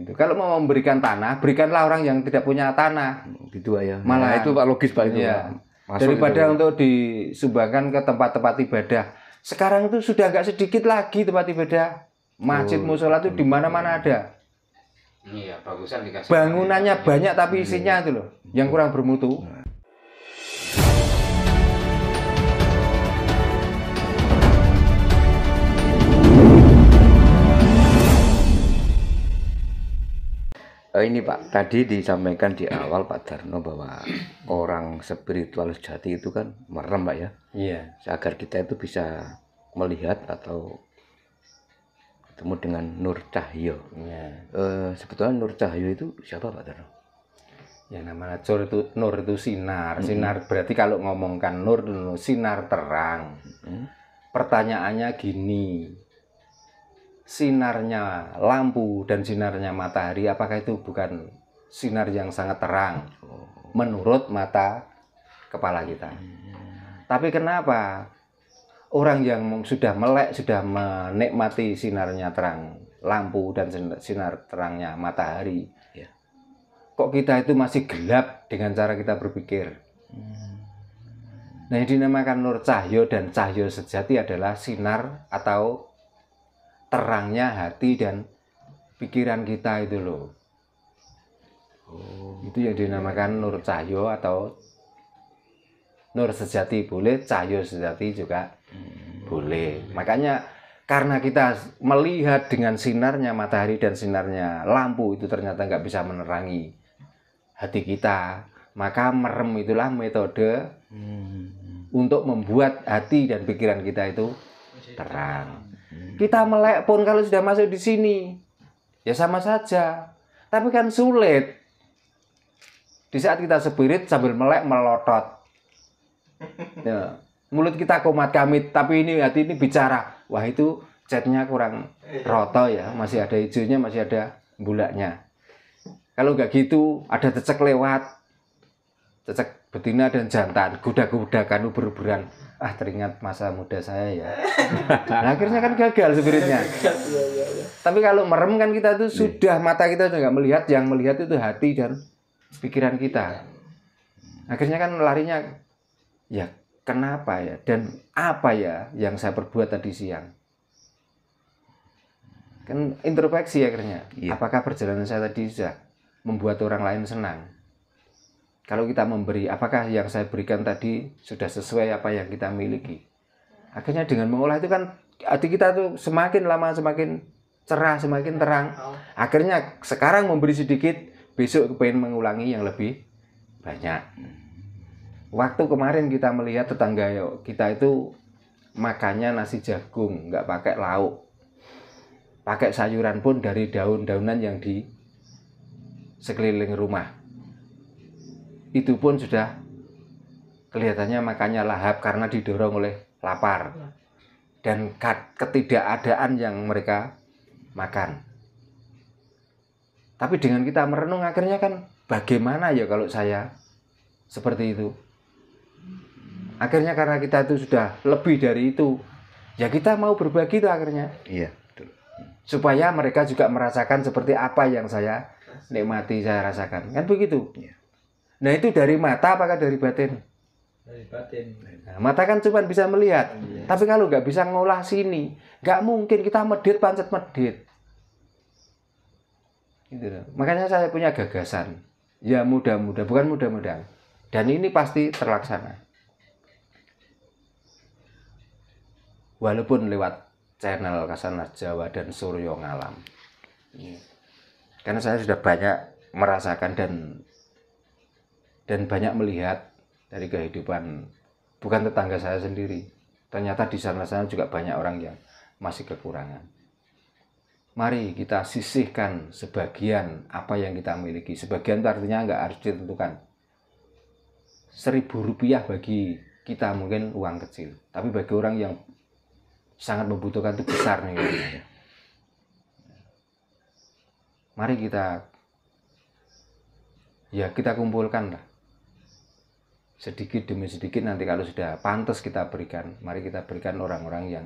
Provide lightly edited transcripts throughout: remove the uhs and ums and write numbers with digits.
Gitu. Kalau mau memberikan tanah, berikanlah orang yang tidak punya tanah. Gitu ya. Malah itu Pak logis Pak itu. Ya. Pak. Daripada untuk disumbangkan ke tempat-tempat ibadah. Sekarang itu sudah nggak sedikit lagi tempat ibadah. Masjid musola itu di mana-mana ada. Iya, bagusan dikasih. Bangunannya banyak tapi isinya itu loh yang kurang bermutu. Ini Pak, tadi disampaikan di awal Pak Darno bahwa orang spiritual sejati itu kan merem Pak ya. Iya. Agar kita itu bisa melihat atau ketemu dengan nur cahyo. Iya. Sebetulnya nur cahyo itu siapa Pak Darno? Yang namanya nur itu sinar. Sinar berarti kalau ngomongkan nur itu sinar terang. Pertanyaannya gini. Sinarnya lampu dan sinarnya matahari apakah itu bukan sinar yang sangat terang menurut mata kepala kita? Tapi kenapa orang yang sudah melek, sudah menikmati sinarnya terang lampu dan sinar terangnya matahari, kok kita itu masih gelap dengan cara kita berpikir? Nah, yang dinamakan nur cahyo dan cahyo sejati adalah sinar atau terangnya hati dan pikiran kita itu loh. Itu yang dinamakan nur cahyo atau nur sejati boleh, cahyo sejati juga boleh. Makanya karena kita melihat dengan sinarnya matahari dan sinarnya lampu itu ternyata nggak bisa menerangi hati kita, maka merem itulah metode untuk membuat hati dan pikiran kita itu terang. Kita melek pun kalau sudah masuk di sini, ya sama saja. Tapi kan sulit. Di saat kita spirit sambil melek melotot. Ya, mulut kita komat kamit, tapi ini hati ini bicara. Wah itu catnya kurang roto ya, masih ada hijaunya, masih ada bulaknya. Kalau nggak gitu, ada cecek lewat. Cecek betina dan jantan, goda-godakan, uber-uberan. Teringat masa muda saya ya. Nah, akhirnya kan gagal spiritnya. Tapi kalau merem kan kita tuh sudah mata kita sudah nggak melihat, yang melihat itu hati dan pikiran kita. Akhirnya kan larinya, ya kenapa ya dan apa ya yang saya perbuat tadi siang? Kan introspeksi akhirnya. Apakah perjalanan saya tadi sudah membuat orang lain senang? Kalau kita memberi, apakah yang saya berikan tadi sudah sesuai apa yang kita miliki? Akhirnya dengan mengolah itu kan hati kita tuh semakin lama semakin cerah, semakin terang. Akhirnya sekarang memberi sedikit, besok pengen mengulangi yang lebih banyak. Waktu kemarin kita melihat tetangga kita itu makannya nasi jagung, nggak pakai lauk. Pakai sayuran pun dari daun-daunan yang di sekeliling rumah. Itu pun sudah kelihatannya makannya lahap karena didorong oleh lapar dan ketidakadaan yang mereka makan. Tapi dengan kita merenung akhirnya kan bagaimana ya kalau saya seperti itu? Akhirnya karena kita itu sudah lebih dari itu, ya kita mau berbagi itu akhirnya. Iya, betul. Supaya mereka juga merasakan seperti apa yang saya nikmati, saya rasakan. Kan begitu. Iya. Nah itu dari mata apakah dari batin? Dari batin. Nah, mata kan cuma bisa melihat, tapi kalau nggak bisa ngolah sini, nggak mungkin kita medit pancet medit. Gitu loh. Makanya saya punya gagasan, ya mudah-mudahan, bukan mudah-mudahan, dan ini pasti terlaksana. Walaupun lewat channel Kasanar Jawa dan Suryo Ngalam, karena saya sudah banyak merasakan dan banyak melihat dari kehidupan bukan tetangga saya sendiri. Ternyata di sana-sana juga banyak orang yang masih kekurangan. Mari kita sisihkan sebagian apa yang kita miliki. Sebagian itu artinya nggak harus ditentukan. Rp1.000 bagi kita mungkin uang kecil. Tapi bagi orang yang sangat membutuhkan itu besar nih. Mari kita kumpulkan lah. Sedikit demi sedikit nanti kalau sudah pantas kita berikan, mari kita berikan orang-orang yang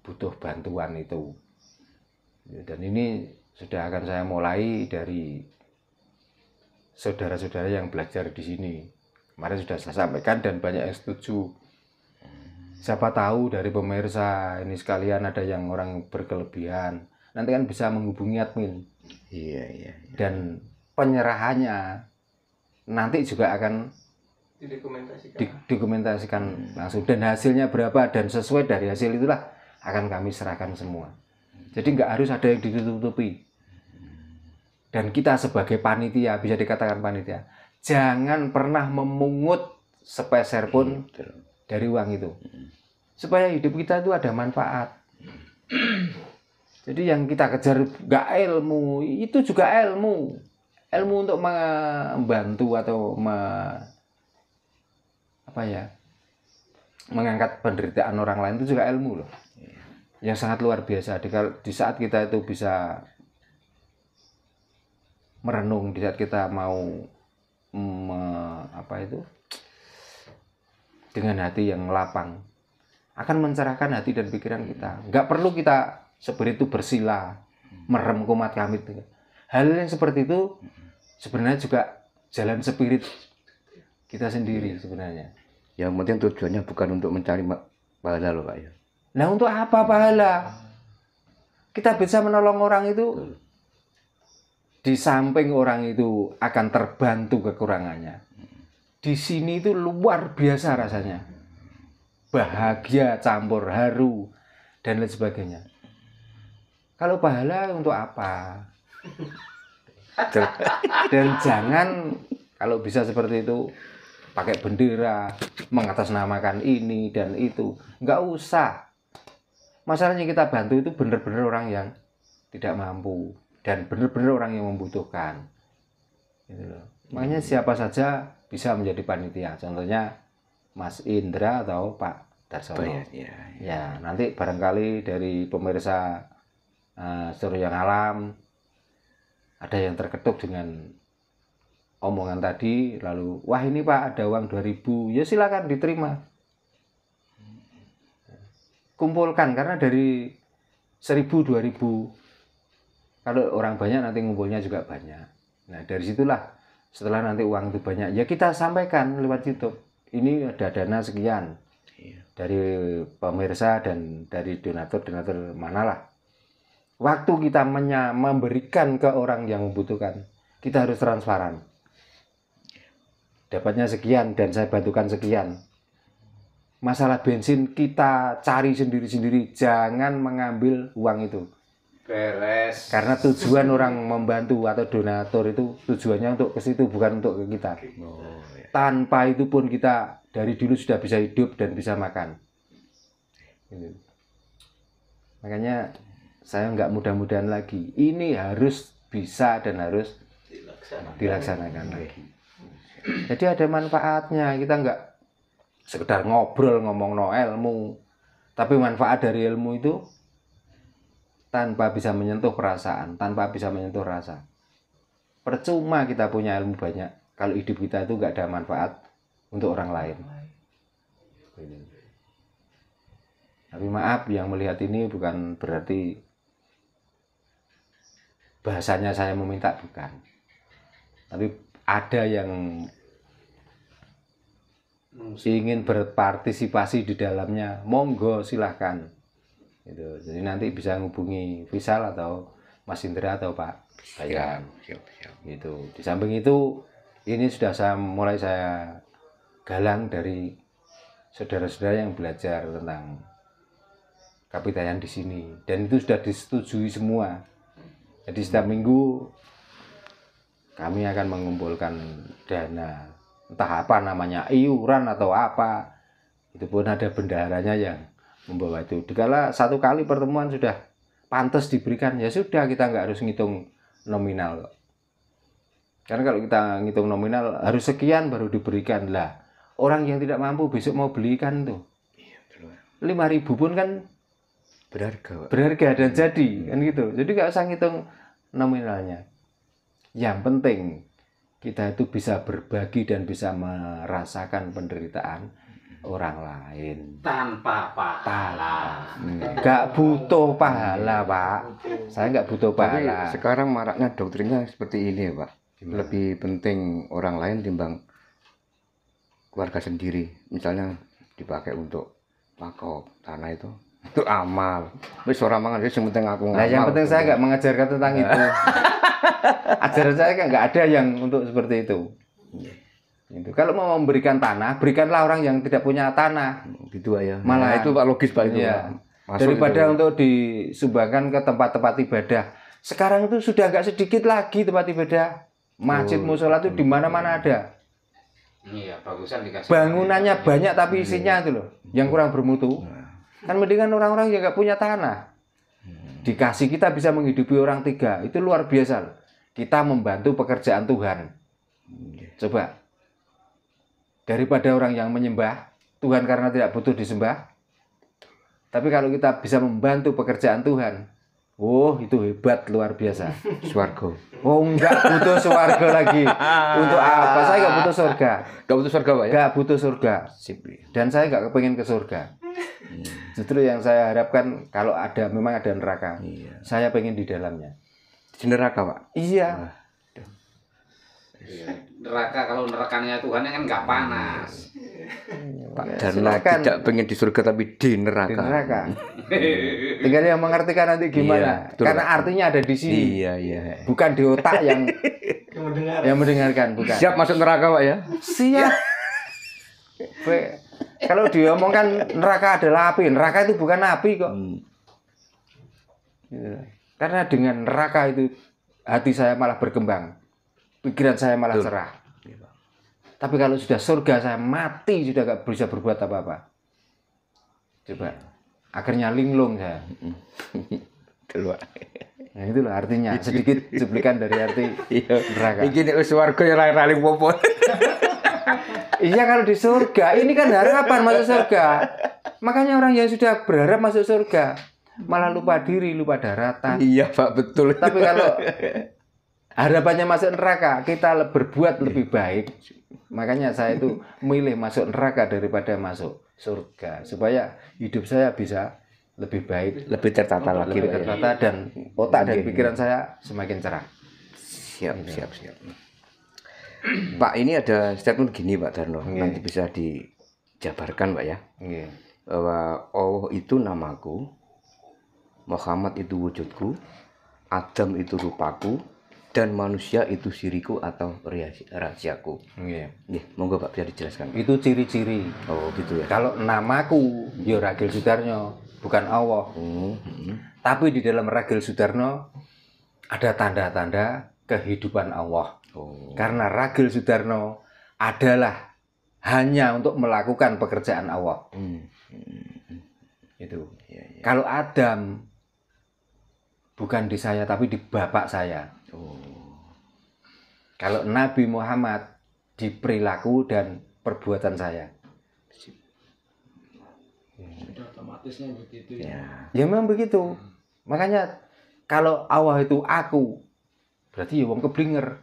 butuh bantuan itu. Dan ini sudah akan saya mulai dari saudara-saudara yang belajar di sini. Kemarin sudah saya sampaikan dan banyak yang setuju. Siapa tahu dari pemirsa ini sekalian ada yang orang berkelebihan, nanti kan bisa menghubungi admin. Iya. Dan penyerahannya nanti juga akan didokumentasikan langsung, dan hasilnya berapa dan sesuai dari hasil itulah akan kami serahkan semua. Jadi nggak harus ada yang ditutupi. Dan kita sebagai panitia, bisa dikatakan panitia, jangan pernah memungut sepeser pun dari uang itu, supaya hidup kita itu ada manfaat. Jadi yang kita kejar nggak ilmu, itu juga ilmu untuk membantu atau mengangkat penderitaan orang lain, itu juga ilmu loh, yang sangat luar biasa. Di saat kita itu bisa merenung, di saat kita mau dengan hati yang lapang, akan mencerahkan hati dan pikiran kita. Nggak perlu kita seperti itu bersila, merem kumat kamit. Hal yang seperti itu sebenarnya juga jalan spirit kita sendiri sebenarnya. Yang penting tujuannya bukan untuk mencari pahala loh Pak ya. Nah, untuk apa pahala? Kita bisa menolong orang itu. Di samping orang itu akan terbantu kekurangannya, di sini itu luar biasa rasanya, bahagia campur haru dan lain sebagainya. Kalau pahala untuk apa? Dan jangan, kalau bisa seperti itu, pakai bendera, mengatasnamakan ini dan itu, nggak usah. Masalahnya kita bantu itu benar-benar orang yang tidak mampu dan benar-benar orang yang membutuhkan, gitu loh. Makanya siapa saja bisa menjadi panitia. Contohnya Mas Indra atau Pak Darsono. Ya, nanti barangkali dari pemirsa Seru Yang Alam ada yang terketuk dengan omongan tadi, lalu wah ini Pak ada uang 2.000, ya silakan diterima, kumpulkan, karena dari 1.000 2.000 kalau orang banyak nanti ngumpulnya juga banyak. Nah dari situlah setelah nanti uang itu banyak, ya kita sampaikan lewat YouTube, ini ada dana sekian dari pemirsa dan dari donatur manalah. Waktu kita memberikan ke orang yang membutuhkan, kita harus transparan. Dapatnya sekian dan saya bantukan sekian. Masalah bensin kita cari sendiri-sendiri, jangan mengambil uang itu. Beres. Karena tujuan orang membantu atau donatur itu tujuannya untuk ke situ, bukan untuk ke kita. Tanpa itu pun kita dari dulu sudah bisa hidup dan bisa makan. Makanya saya nggak mudah-mudahan lagi. Ini harus bisa dan harus dilaksanakan lagi. Jadi ada manfaatnya. Kita nggak sekedar ngobrol ngomong no ilmu, tapi manfaat dari ilmu itu tanpa bisa menyentuh perasaan, tanpa bisa menyentuh rasa. Percuma kita punya ilmu banyak kalau hidup kita itu nggak ada manfaat untuk orang lain. Tapi maaf, yang melihat ini bukan berarti bahasanya saya meminta, bukan. Tapi ada yang ingin berpartisipasi di dalamnya, monggo silahkan. Gitu. Jadi nanti bisa menghubungi Visal atau Mas Indra atau Pak Bayan. Gitu. Di samping itu, ini sudah mulai saya galang dari saudara-saudara yang belajar tentang kapitayan di sini, dan itu sudah disetujui semua. Jadi setiap minggu kami akan mengumpulkan dana, entah apa namanya, iuran atau apa, itu pun ada bendaharanya yang membawa itu. Dikala satu kali pertemuan sudah pantas diberikan, ya sudah, kita nggak harus ngitung nominal. Karena kalau kita ngitung nominal harus sekian baru diberikan lah. Orang yang tidak mampu besok mau belikan tuh 5.000 pun kan berharga dan jadi kan gitu. Jadi nggak usah ngitung nominalnya. Yang penting kita itu bisa berbagi dan bisa merasakan penderitaan orang lain tanpa pahala. nggak butuh pahala, Pak. Saya nggak butuh Tapi pahala. sekarang maraknya doktrinnya seperti ini ya Pak. Gimana? Lebih penting orang lain timbang keluarga sendiri. Misalnya dipakai untuk wakaf tanah itu amal. Wis ora mangan wis penting aku Nah, yang ngamal. penting saya nggak mengajarkan tentang itu. Ajaran saya kan nggak ada yang untuk seperti itu. Itu. Kalau mau memberikan tanah, berikanlah orang yang tidak punya tanah. Gitu ya. Malah Nah, itu Pak logis Pak itu. Iya. Pak. Masuk Daripada itu. untuk disumbangkan ke tempat-tempat ibadah. Sekarang itu sudah nggak sedikit lagi tempat ibadah. Masjid musola itu di mana-mana ada. Iya, bagusan dikasih. Bangunannya banyak tapi isinya itu loh, yang kurang bermutu. Kan mendingan orang-orang yang nggak punya tanah. Dikasih kita bisa menghidupi orang 3. Itu luar biasa loh. Kita membantu pekerjaan Tuhan. Coba. Daripada orang yang menyembah Tuhan karena tidak butuh disembah. Tapi kalau kita bisa membantu pekerjaan Tuhan, oh itu hebat luar biasa. Swarga. Oh enggak butuh surga lagi. Untuk apa? Saya enggak butuh surga. Enggak butuh surga Pak ya? Enggak butuh surga. Sip. Dan saya enggak kepengen ke surga. Justru yang saya harapkan kalau memang ada neraka. Iya. Saya pengen di dalamnya. Di neraka Pak. Iya. Iya. Neraka, kalau nerakanya Tuhan kan nggak panas. Pak Ya, Darno silakan. tidak pengen di surga tapi di neraka. Di neraka. Tinggal yang mengartikan nanti gimana. Iya, betul, Karena Pak. artinya ada di sini. Iya, iya. Bukan di otak yang mendengarkan, bukan. Siap masuk neraka Pak ya? Siap. Kalau diomongkan neraka adalah api, neraka itu bukan api kok. Gitu. Karena dengan neraka itu hati saya malah berkembang, pikiran saya malah Betul. cerah. Tapi kalau sudah surga saya mati sudah gak bisa berbuat apa-apa. Coba, akhirnya linglung saya. Betul Pak. Nah itulah artinya sedikit cuplikan dari arti Iya. neraka. Iki nek wis swarga ya raling popo. Iya kalau di surga, ini kan harapan masuk surga. Makanya orang yang sudah berharap masuk surga malah lupa diri, lupa daratan. Iya Pak, betul. Tapi kalau harapannya masuk neraka, kita berbuat lebih baik. Makanya saya itu milih masuk neraka daripada masuk surga supaya hidup saya bisa lebih baik, Lebih tertata lagi lebih Pak ya. tertata dan otak dan Oke. pikiran saya semakin cerah. Siap, siap, siap. Pak, ini ada statement gini Pak Darno, Iya. nanti bisa dijabarkan Pak ya. Iya. Bahwa Allah itu namaku, Muhammad itu wujudku, Adam itu rupaku, dan manusia itu siriku atau rahasiaku. Iya. Nih, monggo Pak bisa dijelaskan. Itu ciri-ciri. Oh gitu ya. Kalau namaku ya Ragil Sudarno, bukan Allah. Tapi di dalam Ragil Sudarno ada tanda-tanda kehidupan Allah. Oh. Karena Ragil Sudarno adalah hanya untuk melakukan pekerjaan Allah. Itu. Kalau Adam bukan di saya tapi di bapak saya. Kalau Nabi Muhammad di perilaku dan perbuatan saya. Sudah otomatisnya begitu ya. Ya memang begitu. Makanya kalau Allah itu aku, berarti ya wong keblinger.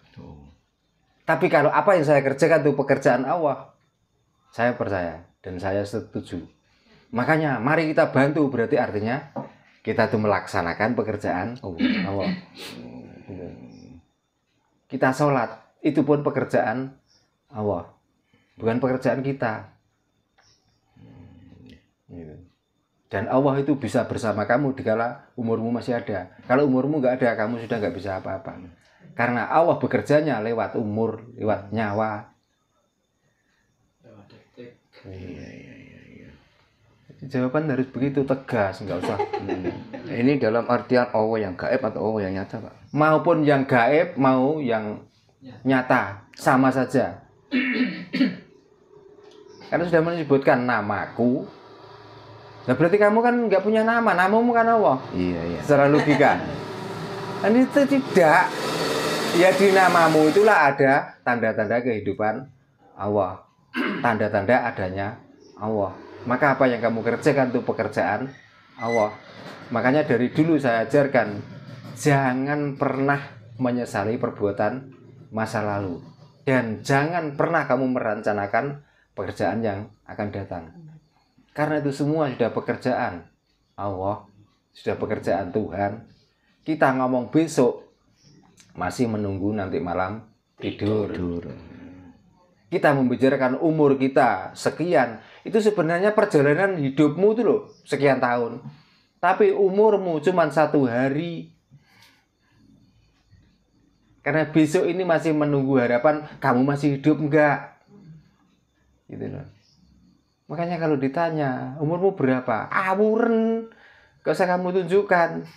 Tapi kalau apa yang saya kerjakan itu pekerjaan Allah, saya percaya dan saya setuju. Makanya mari kita bantu, berarti artinya kita tuh melaksanakan pekerjaan Allah. Kita sholat, itu pun pekerjaan Allah, bukan pekerjaan kita. Dan Allah itu bisa bersama kamu dikala umurmu masih ada. Kalau umurmu nggak ada, kamu sudah nggak bisa apa-apa. Karena Allah bekerjanya lewat umur, lewat nyawa. Jawaban harus begitu tegas, nggak usah. Ini dalam artian Allah yang gaib atau Allah yang nyata Pak? Maupun yang gaib, mau yang nyata, sama saja. Karena sudah menyebutkan namaku. Nah berarti kamu kan nggak punya nama, namamu kan Allah. Iya, iya. Secara logika. Dan itu tidak. Ya di namamu itulah ada tanda-tanda kehidupan Allah. Tanda-tanda adanya Allah. Maka apa yang kamu kerjakan itu pekerjaan Allah. Makanya dari dulu saya ajarkan, jangan pernah menyesali perbuatan masa lalu. Dan jangan pernah kamu merencanakan pekerjaan yang akan datang. Karena itu semua sudah pekerjaan Allah, sudah pekerjaan Tuhan. Kita ngomong besok masih menunggu nanti malam tidur. Kita membicarakan umur kita sekian, itu sebenarnya perjalanan hidupmu itu loh sekian tahun. Tapi umurmu cuma 1 hari. Karena besok ini masih menunggu harapan kamu masih hidup enggak. Gitu loh. Makanya kalau ditanya umurmu berapa, awuren, gak usah kamu tunjukkan.